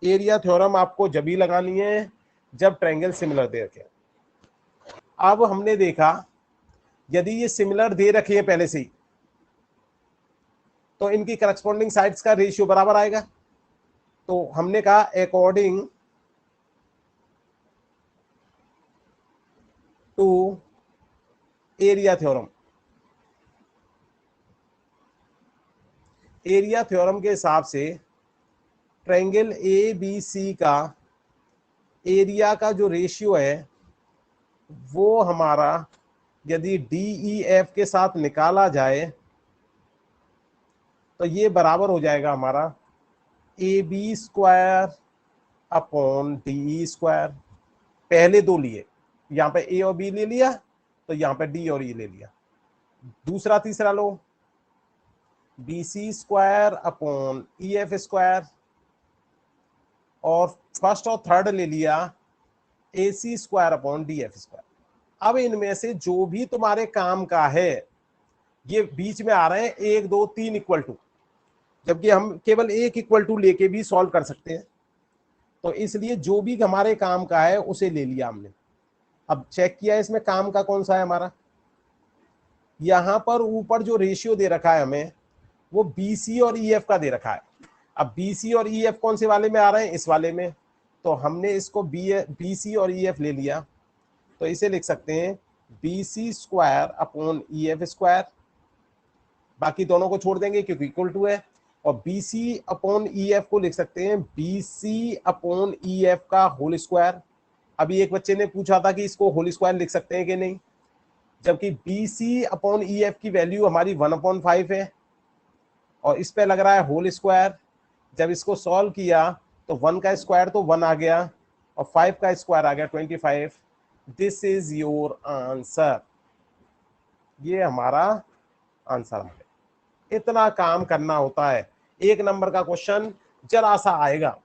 एरिया थ्योरम आपको जब ही लगानी है जब ट्रायंगल सिमिलर दे रखे। अब हमने देखा यदि ये सिमिलर दे रखे हैं पहले से ही तो इनकी करस्पॉन्डिंग साइड्स का रेशियो बराबर आएगा। तो हमने कहा according to area theorem. Area theorem के हिसाब से ट्रायंगल ए बी सी का एरिया का जो रेशियो है वो हमारा यदि डी ई एफ के साथ निकाला जाए तो ये बराबर हो जाएगा हमारा A B square upon D E square. पहले दो लिए, यहां पे ए और बी ले लिया तो यहां पे डी और ई ले लिया। दूसरा तीसरा लो, B C square upon E F square, और फर्स्ट और थर्ड ले लिया A C square upon D F square. अब इनमें से जो भी तुम्हारे काम का है ये बीच में आ रहे हैं 1 2 3 इक्वल टू, जबकि हम केवल 1 इक्वल टू लेके भी सॉल्व कर सकते हैं। तो इसलिए जो भी हमारे काम का है उसे ले लिया हमने। अब चेक किया इसमें काम का कौन सा है हमारा, यहां पर ऊपर जो रेशियो दे रखा है हमें वो BC और EF का दे रखा है। अब BC और EF कौन से वाले में आ रहे हैं, इस वाले में, तो हमने इसको BC और EF ले लिया। तो इसे लिख सकते हैं BC square upon EF square, बाकी दोनों को छोड़ देंगे क्योंकि इक्वल टू है, और BC अपॉन EF को लिख सकते हैं BC अपॉन EF का होल स्क्वायर। अभी एक बच्चे ने पूछा था कि इसको होल स्क्वायर लिख सकते हैं कि नहीं, जबकि BC अपॉन EF की वैल्यू हमारी 1/5 है और इस पे लग रहा है होल स्क्वायर। जब इसको सॉल्व किया तो 1 का स्क्वायर तो 1 आ गया और 5 का स्क्वायर आ गया 25। दिस इज योर आंसर, ये हमारा आंसर आ गया। इतना काम करना होता है, 1 नंबर का क्वेश्चन जरा सा आएगा।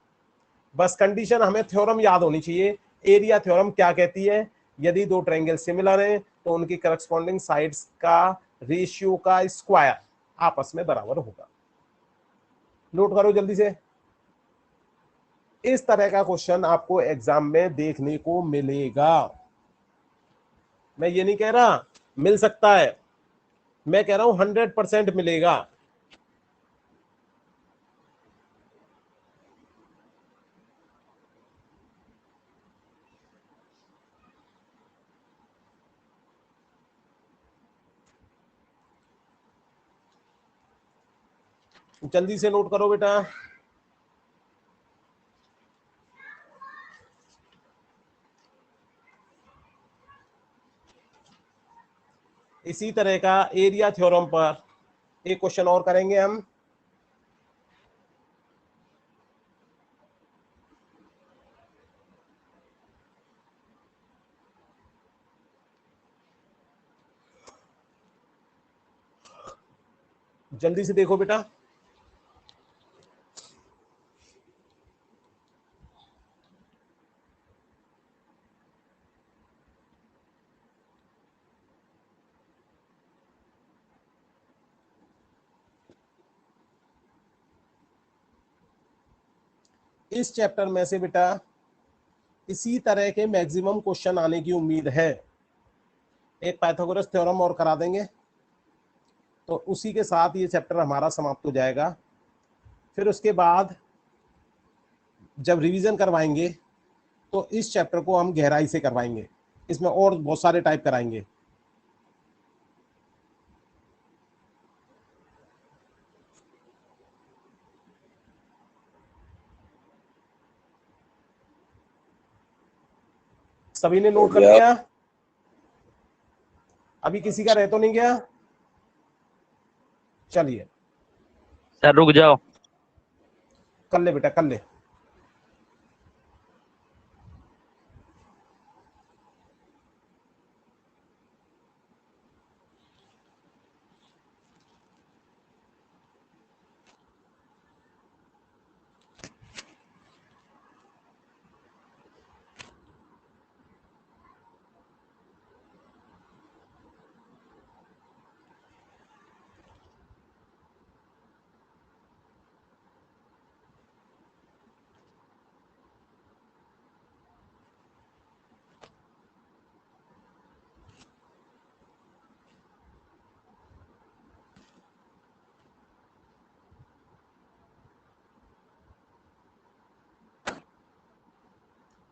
बस कंडीशन हमें थ्योरम याद होनी चाहिए। एरिया थ्योरम क्या कहती है, यदि दो ट्रायंगल सिमिलर हैं तो उनकी करस्पॉन्डिंग साइड्स का रेशियो का स्क्वायर आपस में बराबर होगा। नोट करो जल्दी से, इस तरह का क्वेश्चन आपको एग्जाम में देखने को मिलेगा। मैं ये नहीं कह रहा मिल सकता है, मैं कह रहा हूं 100% मिलेगा। जल्दी से नोट करो बेटा। इसी तरह का एरिया थ्योरम पर एक क्वेश्चन और करेंगे हम। जल्दी से देखो बेटा, इस चैप्टर में से बेटा इसी तरह के मैक्सिमम क्वेश्चन आने की उम्मीद है। एक पाइथागोरस थ्योरम और करा देंगे तो उसी के साथ ये चैप्टर हमारा समाप्त हो जाएगा। फिर उसके बाद जब रिवीजन करवाएंगे तो इस चैप्टर को हम गहराई से करवाएंगे, इसमें और बहुत सारे टाइप कराएंगे। सभी ने नोट कर लिया? अभी किसी का रह तो नहीं गया? चलिए सर रुक जाओ। कर ले बेटा, कर ले।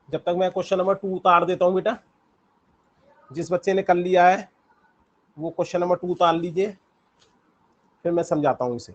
जब तक मैं क्वेश्चन नंबर 2 उतार देता हूं बेटा। जिस बच्चे ने कर लिया है वो क्वेश्चन नंबर 2 उतार लीजिए, फिर मैं समझाता हूं इसे।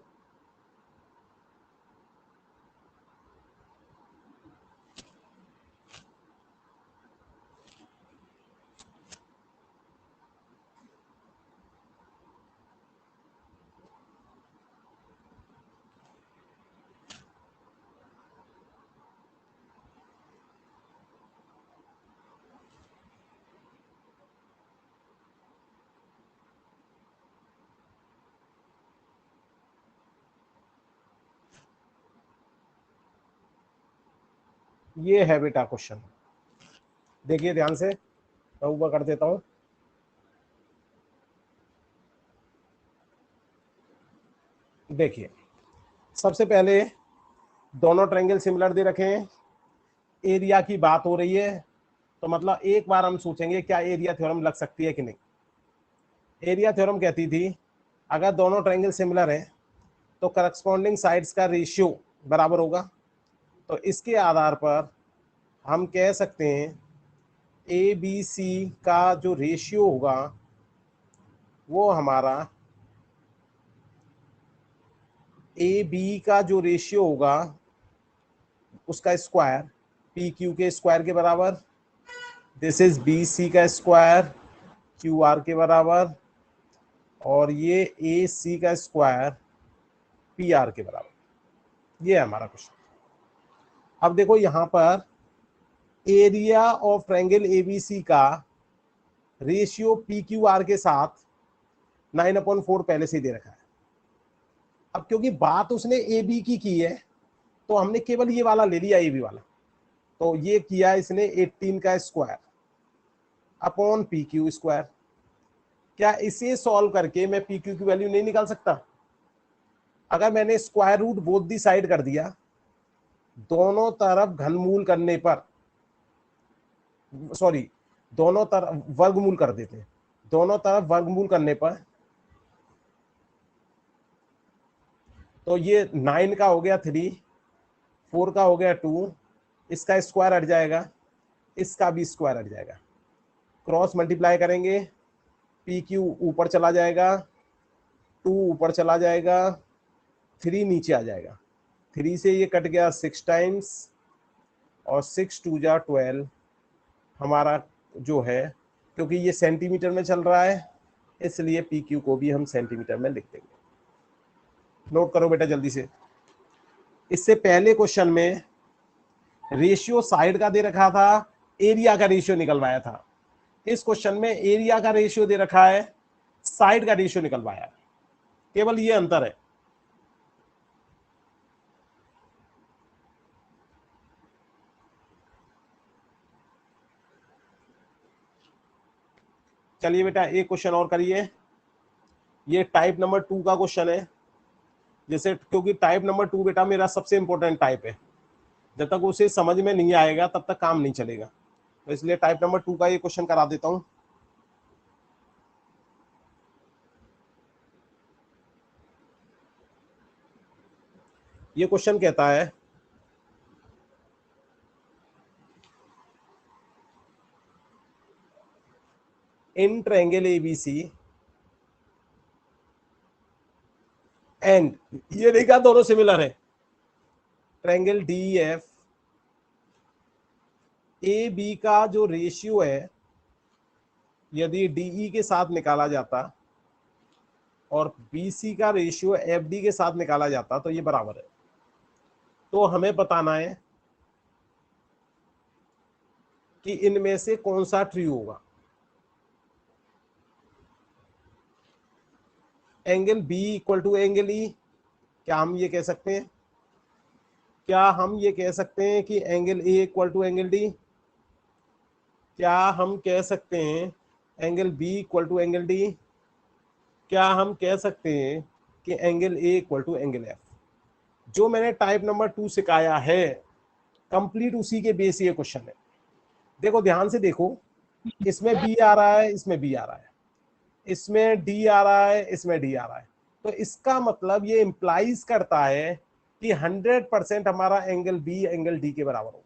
ये है बेटा क्वेश्चन, देखिए ध्यान से, मैं ऊपर कर देता हूं। देखिए सबसे पहले दोनों ट्रायंगल सिमिलर दे रखे हैं, एरिया की बात हो रही है, तो मतलब एक बार हम सोचेंगे क्या एरिया थ्योरम लग सकती है कि नहीं। एरिया थ्योरम कहती थी अगर दोनों ट्रायंगल सिमिलर है तो करस्पॉन्डिंग साइड्स का रेशियो बराबर होगा। तो इसके आधार पर हम कह सकते हैं ए बी सी का जो रेशियो होगा वो हमारा ए बी का जो रेशियो होगा उसका स्क्वायर पी क्यू के स्क्वायर के बराबर, दिस इज बी सी का स्क्वायर क्यू आर के बराबर, और ये ए सी का स्क्वायर पी आर के बराबर। ये है हमारा क्वेश्चन। अब देखो यहां पर एरिया ऑफ ट्रायंगल एबीसी का रेशियो पी क्यू आर के साथ 9/4 पहले से ही दे रखा है। अब क्योंकि बात उसने ए बी की है तो हमने केवल ये वाला ले लिया, ए बी वाला, तो ये किया इसने 18 का square upon P Q square. क्या इसे सॉल्व करके मैं पी क्यू की वैल्यू नहीं निकाल सकता? अगर मैंने square root both the side कर दिया, दोनों तरफ घनमूल करने पर, सॉरी दोनों तरफ वर्गमूल कर देते हैं, दोनों तरफ वर्गमूल करने पर तो ये 9 का हो गया 3, 4 का हो गया 2, इसका स्क्वायर हट जाएगा, इसका भी स्क्वायर हट जाएगा, क्रॉस मल्टीप्लाई करेंगे, पी क्यू ऊपर चला जाएगा, 2 ऊपर चला जाएगा, 3 नीचे आ जाएगा, 3 से ये कट गया 6 टाइम्स, और 6 2 जा 12 हमारा जो है, क्योंकि ये सेंटीमीटर में चल रहा है इसलिए पी क्यू को भी हम सेंटीमीटर में लिख देंगे। नोट करो बेटा जल्दी से। इससे पहले क्वेश्चन में रेशियो साइड का दे रखा था, एरिया का रेशियो निकलवाया था। इस क्वेश्चन में एरिया का रेशियो दे रखा है, साइड का रेशियो निकलवाया है, केवल ये अंतर है। चलिए बेटा एक क्वेश्चन और करिए, ये टाइप नंबर 2 का क्वेश्चन है। जैसे क्योंकि टाइप नंबर 2 बेटा मेरा सबसे इंपॉर्टेंट टाइप है, जब तक उसे समझ में नहीं आएगा तब तक काम नहीं चलेगा, तो इसलिए टाइप नंबर 2 का ये क्वेश्चन करा देता हूं। ये क्वेश्चन कहता है इन ट्रायंगल एबीसी एंड, ये नहीं कहा दोनों सिमिलर है, triangle D F A B का जो रेशियो है यदि डीई के साथ निकाला जाता और बीसी का रेशियो एफ डी के साथ निकाला जाता तो ये बराबर है। तो हमें बताना है कि इनमें से कौन सा ट्रू होगा। Angle B equal to angle E, क्या हम ये कह सकते हैं? क्या हम ये कह सकते हैं कि angle A equal to angle D? क्या हम कह सकते हैं angle B equal to angle D? क्या हम कह सकते हैं कि angle A equal to angle F? जो मैंने टाइप नंबर 2 सिखाया है कंप्लीट उसी के बेस ये क्वेश्चन है। देखो ध्यान से देखो, इसमें बी आ रहा है, इसमें बी आ रहा है, इसमें डी आ रहा है, इसमें डी आ रहा है, तो इसका मतलब ये इंप्लाइज करता है कि 100% हमारा एंगल बी एंगल डी के बराबर होगा।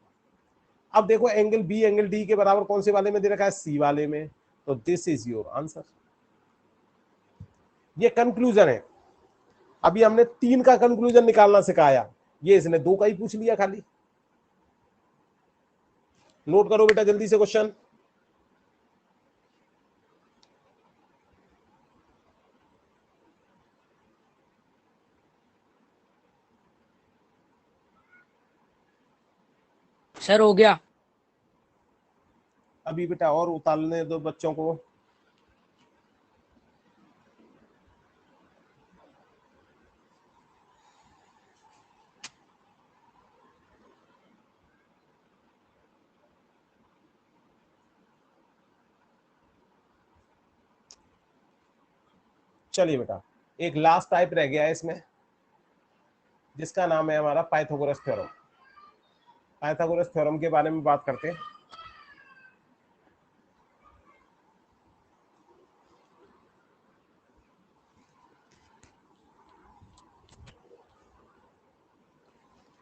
अब देखो एंगल बी एंगल डी के बराबर कौन से वाले में दे रखा है? सी वाले में, तो दिस इज योर आंसर। ये कंक्लूजन है। अभी हमने 3 का कंक्लूजन निकालना सिखाया, ये इसने 2 का ही पूछ लिया खाली। नोट करो बेटा जल्दी से क्वेश्चन। सर हो गया। अभी बेटा और उतारने दो बच्चों को। चलिए बेटा, एक लास्ट टाइप रह गया है इसमें, जिसका नाम है हमारा पाइथागोरस थ्योरम। पाइथागोरस थ्योरम के बारे में बात करते हैं।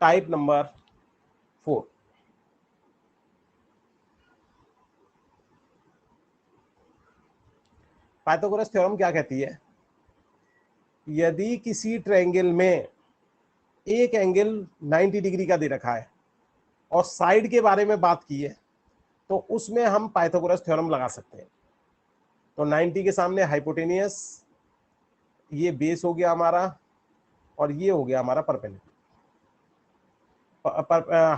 Type number 4। पाइथागोरस थ्योरम क्या कहती है? यदि किसी ट्रायंगल में एक एंगल 90 डिग्री का दे रखा है और साइड के बारे में बात की है, तो उसमें हम पाइथागोरस थ्योरम लगा सकते हैं। तो 90 के सामने हाइपोटेनियस, ये बेस हो गया हमारा, और ये हो गया हमारा परपेंडिकुलर।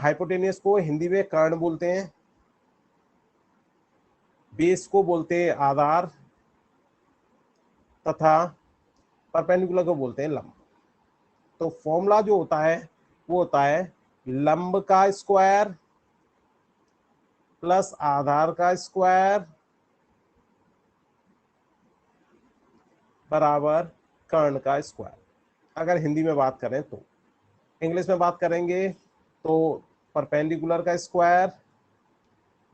हाइपोटेनियस को हिंदी में कर्ण बोलते हैं, बेस को बोलते हैं आधार, तथा परपेंडिकुलर को बोलते हैं लंब। तो फॉर्मूला जो होता है वो होता है लंब का स्क्वायर प्लस आधार का स्क्वायर बराबर कर्ण का स्क्वायर। अगर हिंदी में बात करें तो, इंग्लिश में बात करेंगे तो परपेंडिकुलर का स्क्वायर,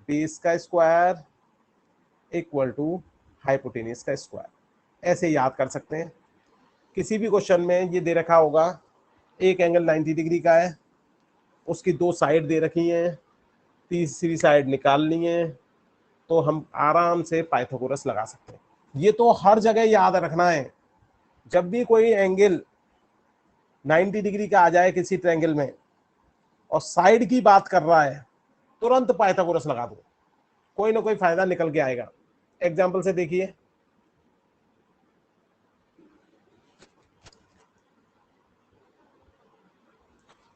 बेस का स्क्वायर इक्वल टू हाइपोटेनियस का स्क्वायर। ऐसे याद कर सकते हैं। किसी भी क्वेश्चन में ये दे रखा होगा, एक एंगल 90 डिग्री का है, उसकी 2 साइड दे रखी हैं, तीसरी साइड निकालनी है, तो हम आराम से पाइथागोरस लगा सकते हैं। ये तो हर जगह याद रखना है। जब भी कोई एंगल 90 डिग्री का आ जाए किसी ट्रायंगल में और साइड की बात कर रहा है, तुरंत पाइथागोरस लगा दो, कोई ना कोई फायदा निकल के आएगा। एग्जाम्पल से देखिए,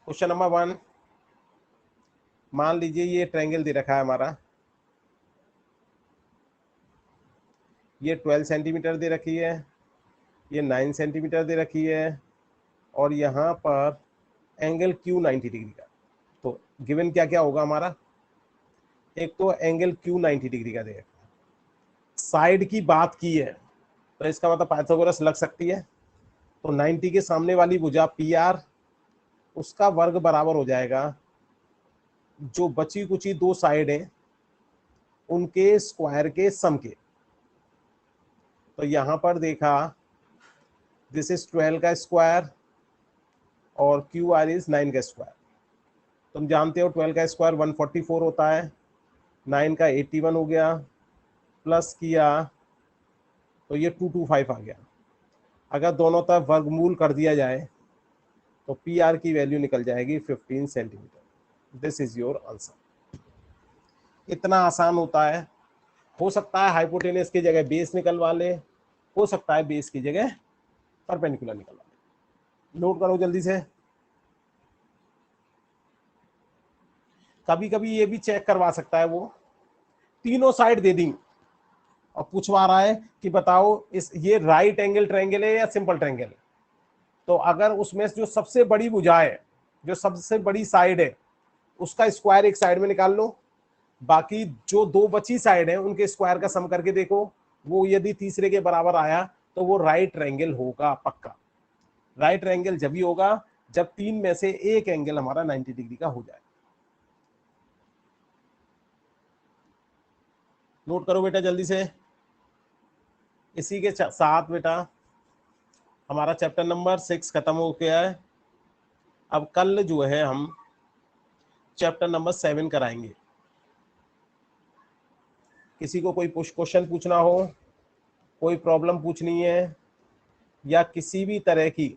क्वेश्चन नंबर 1। मान लीजिए ये ट्रायंगल दे रखा है हमारा, ये 12 सेंटीमीटर दे रखी है, ये 9 सेंटीमीटर दे रखी है, और यहाँ पर एंगल Q 90 डिग्री का। तो गिवन क्या क्या होगा हमारा? एक तो एंगल Q 90 डिग्री का दे रखा है, साइड की बात की है, तो इसका मतलब पाइथागोरस लग सकती है। तो 90 के सामने वाली भुजा PR, उसका वर्ग बराबर हो जाएगा जो बची कुची 2 साइड हैं उनके स्क्वायर के सम के। तो यहां पर देखा, दिस इज 12 का स्क्वायर और QR इज 9 का स्क्वायर। तुम जानते हो 12 का स्क्वायर 144 होता है, 9 का 81 हो गया, प्लस किया तो ये 225 आ गया। अगर दोनों तरफ वर्गमूल कर दिया जाए तो PR की वैल्यू निकल जाएगी 15 centimetre. This is your answer. इतना आसान होता है। हो सकता है हाइपोटेनियस की जगह बेस निकलवा ले, हो सकता है बेस की जगह परपेंडिकुलर निकलवा ले। नोट करो जल्दी से। कभी कभी ये भी चेक करवा सकता है, वो तीनों साइड दे दी और पूछवा रहा है कि बताओ इस ये राइट एंगल ट्रायंगल है या सिंपल ट्रायंगल है। तो अगर उसमें जो सबसे बड़ी भुजा है, जो सबसे बड़ी साइड है, उसका स्क्वायर एक साइड में निकाल लो, बाकी जो 2 बची साइड है उनके स्क्वायर का सम करके देखो, वो यदि तीसरे के बराबर आया तो वो राइट ट्रायंगल होगा पक्का। राइट ट्रायंगल जब ही होगा जब 3 में से एक एंगल हमारा 90 डिग्री का हो जाए। नोट करो बेटा जल्दी से। इसी के साथ बेटा हमारा चैप्टर नंबर 6 खत्म हो गया है। अब कल जो है हम चैप्टर नंबर 7 कराएंगे। किसी को कोई क्वेश्चन पूछना हो, कोई प्रॉब्लम पूछनी है या किसी भी तरह की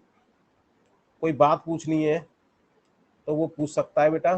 कोई बात पूछनी है तो वो पूछ सकता है बेटा।